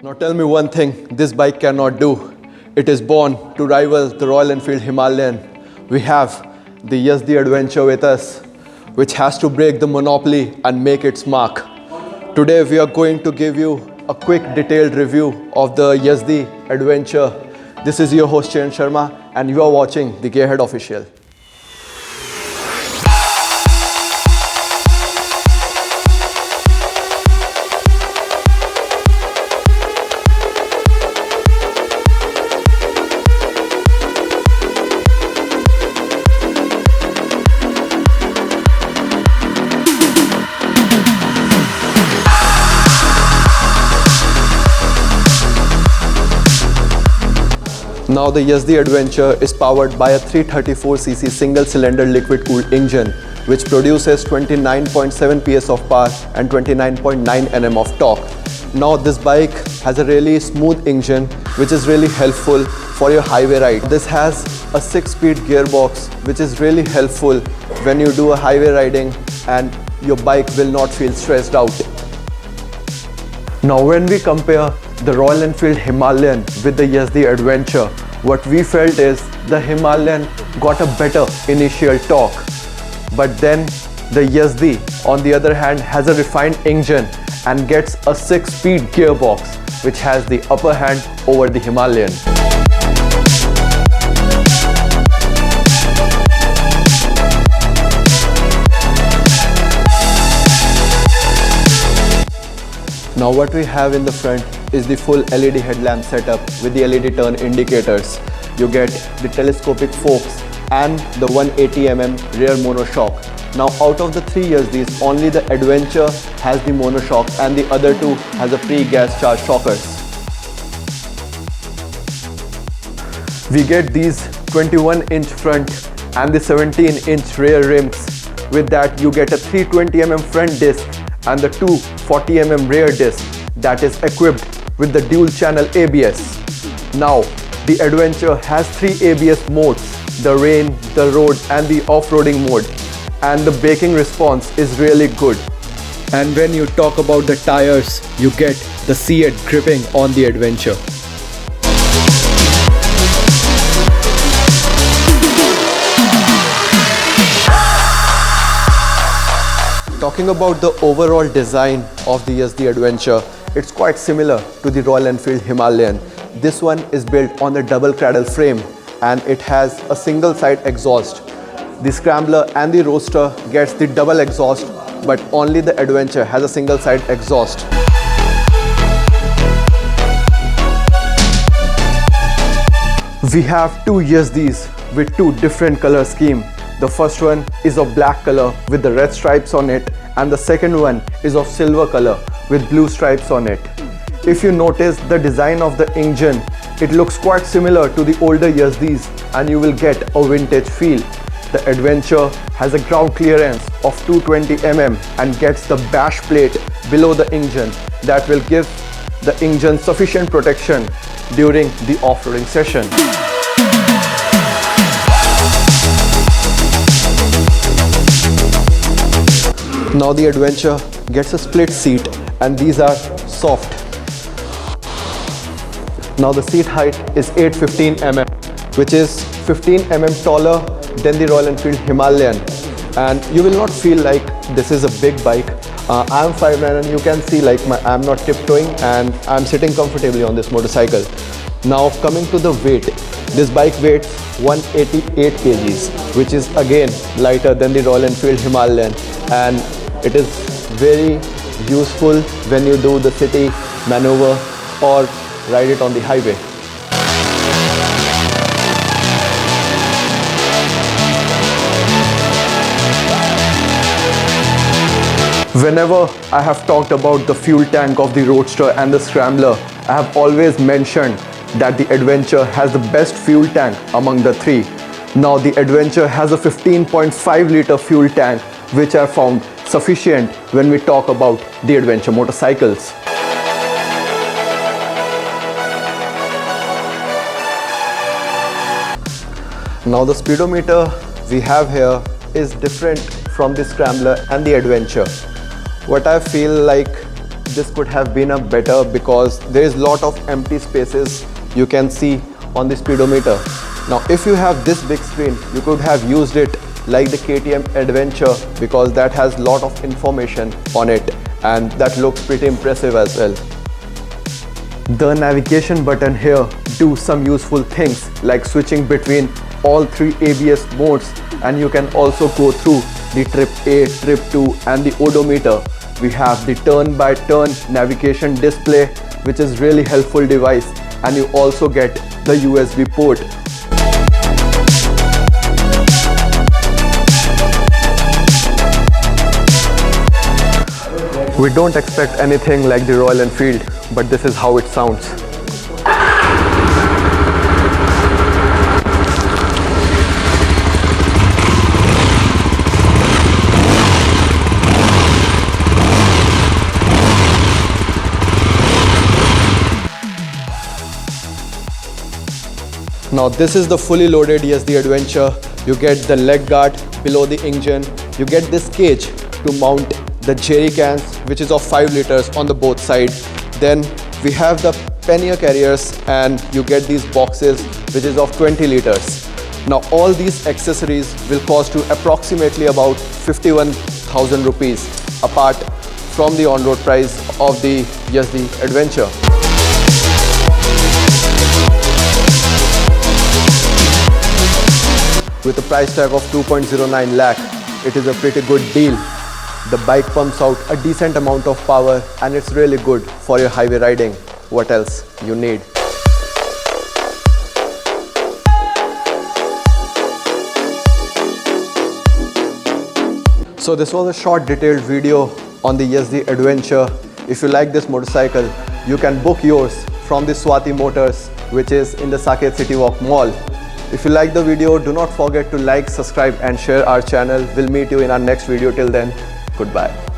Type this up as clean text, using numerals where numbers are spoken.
Now tell me one thing this bike cannot do. It is born to rival the Royal Enfield Himalayan. We have the Yezdi Adventure with us, which has to break the monopoly and make its mark. Today we are going to give you a quick detailed review of the Yezdi Adventure. This is your host Charan Sharma and you are watching the Gearhead Official. Now the Yezdi Adventure is powered by a 334cc single-cylinder liquid-cooled engine which produces 29.7 PS of power and 29.9 Nm of torque. Now this bike has a really smooth engine which is really helpful for your highway ride. This has a 6-speed gearbox which is really helpful when you do a highway riding and your bike will not feel stressed out. Now when we compare the Royal Enfield Himalayan with the Yezdi Adventure, what we felt is the Himalayan got a better initial torque, but then the Yezdi on the other hand has a refined engine and gets a 6-speed gearbox which has the upper hand over the Himalayan. Now what we have in the front is the full LED headlamp setup with the LED turn indicators. You get the telescopic forks and the 180mm rear monoshock. Now out of the 3 Yezdis, only the Adventure has the monoshock and the other two has a pre-gas charged shockers. We get these 21-inch front and the 17-inch rear rims. With that you get a 320mm front disc and the two 40mm rear disc that is equipped with the dual channel ABS. Now the Adventure has 3 ABS modes: the rain, the road and the off-roading mode, and the braking response is really good. And when you talk about the tires, you get the C8 gripping on the Adventure. Talking about the overall design of the Yezdi Adventure, it's quite similar to the Royal Enfield Himalayan. This one is built on a double cradle frame and it has a single side exhaust. The Scrambler and the Roadster gets the double exhaust, but only the Adventure has a single side exhaust. We have two Yezdis with two different color scheme. The first one is of black color with the red stripes on it, and the second one is of silver color with blue stripes on it. If you notice the design of the engine, it looks quite similar to the older Yezdis and you will get a vintage feel. The Adventure has a ground clearance of 220mm and gets the bash plate below the engine that will give the engine sufficient protection during the off-roading session. Now the Adventure gets a split seat and these are soft. Now the seat height is 815mm, which is 15mm taller than the Royal Enfield Himalayan, and you will not feel like this is a big bike. I am 5'9" and you can see like I am not tiptoeing and I am sitting comfortably on this motorcycle. Now coming to the weight, this bike weighs 188 kgs, which is again lighter than the Royal Enfield Himalayan, and it is very useful when you do the city maneuver or ride it on the highway. Whenever I have talked about the fuel tank of the Roadster and the Scrambler, I have always mentioned that the Adventure has the best fuel tank among the three. Now the Adventure has a 15.5 liter fuel tank, which I found sufficient when we talk about the Adventure motorcycles. Now the speedometer we have here is different from the Scrambler and the Adventure. What I feel like this could have been a better because there is lot of empty spaces you can see on the speedometer. Now if you have this big screen, you could have used it like the KTM Adventure because that has lot of information on it and that looks pretty impressive as well. The navigation button here do some useful things like switching between all 3 ABS modes, and you can also go through the trip A, trip 2 and the odometer. We have the turn by turn navigation display, which is really helpful device, and you also get the USB port. We don't expect anything like the Royal Enfield, but this is how it sounds. Now this is the fully loaded Yezdi Adventure. You get the leg guard below the engine. You get this cage to mount the jerry cans, which is of 5 liters on the both sides. Then we have the pannier carriers and you get these boxes which is of 20 liters. Now all these accessories will cost you approximately about 51,000 rupees apart from the on-road price of the Yezdi Adventure. With a price tag of 2.09 lakh, it is a pretty good deal. The bike pumps out a decent amount of power and it's really good for your highway riding. What else you need? So this was a short detailed video on the Yezdi Adventure. If you like this motorcycle, you can book yours from the Swati Motors, which is in the Saket City Walk Mall. If you like the video, do not forget to like, subscribe and share our channel. We'll meet you in our next video. Till then, goodbye.